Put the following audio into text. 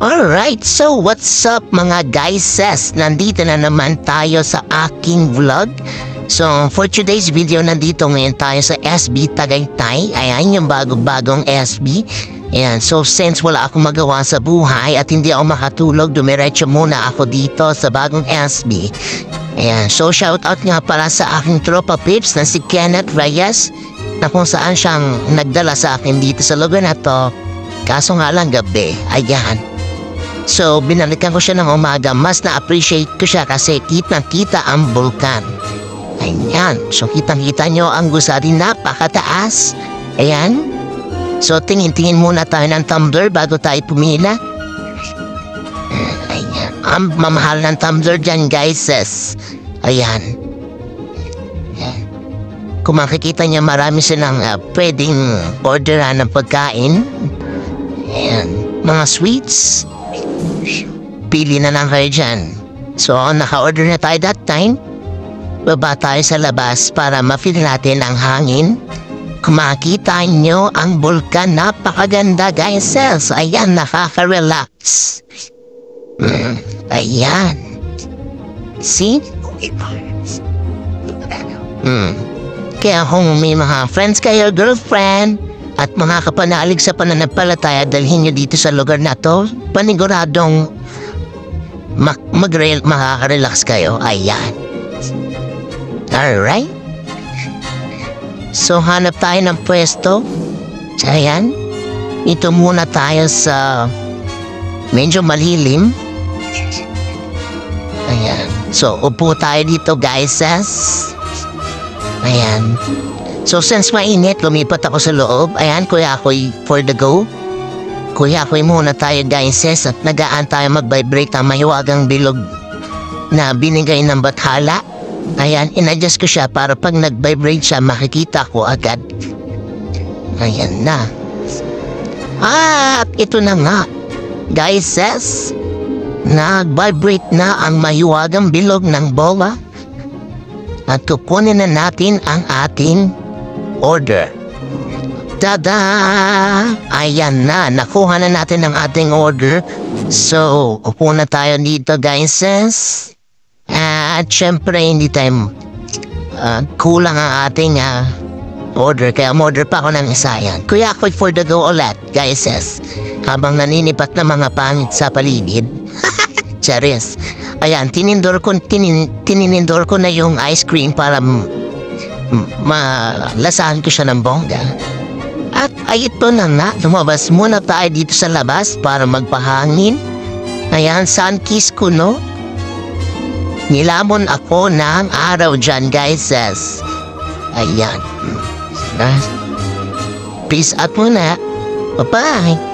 Alright, so what's up mga guys? Nandito na naman tayo sa aking vlog. So for today's video, nandito ngayon tayo sa SB Tagaytay. Ayan yung bagong SB. Ayan, so since wala akong magawa sa buhay at hindi ako makatulog, dumiretso muna ako dito sa bagong SB. Ayan, so shoutout nga pala sa aking tropa pips na si Kenneth Reyes, na kung saan siyang nagdala sa akin dito sa lugar na to. Kaso nga lang gabi. Ayan. So, binalikan ko siya ng umaga. Mas na-appreciate ko siya kasi kitang-kita ang bulkan. Ayan. So, kitang-kita nyo ang gusali, napakataas. Ayan. So, tingin-tingin muna tayo ng tumbler bago tayo pumila. Ayan. Ang mamahal ng tumbler dyan, guys. Ayan. Kung makikita niya, marami silang pwedeng orderan ng pagkain. Ayan. Mga sweets. Pili na lang kayo dyan. So, naka-order na tayo that time. Baba tayo sa labas para ma-feel natin ang hangin. Kung makikita nyo ang bulkan, napakaganda guys. So, ayan, nakaka-relax. Ayan. See? Kaya kung may mga friends kayo, girlfriend, at mga kapanalig sa pananampalataya, dalhin nyo dito sa lugar na to, paniguradong makaka-relax kayo. Ayan. Alright. So, hanap tayo ng pwesto. So, ayan. Ito muna tayo sa medyo malilim. Ayan. So, upo tayo dito, guys. Ayan. So, since mainit, lumipat ako sa loob. Ayan, Kuya Akoy for the go. Kuya Akoy muna tayo, guys, at nagaan tayo mag-vibrate ang mahiwagang bilog na binigay ng bathala. Ayan, in-adjust ko siya para pag nag-vibrate siya, makikita ko agad. Ayan na. At ito na nga, guys, nag-vibrate na ang mahiwagang bilog ng bola. At kukunin na natin ang ating order. Tada! Ayan na, nakuha na natin ang ating order. So, upo na tayo dito, guys. At syempre, hindi tayo kulang ang ating order. Kaya umorder pa ako ng isa yan. Kuya Akoy for the go ulit, guys. Habang naninipat na mga pangit sa paligid. Charis. Ayan, tininindor ko na yung ice cream para malasahan ko siya ng bongga. At ay ito na nga, lumabas muna tayo dito sa labas para magpahangin. Ayan, sun kiss ko, no? Nilamon ako ng araw dyan, guys. Ayan. Peace out muna. Bye-bye.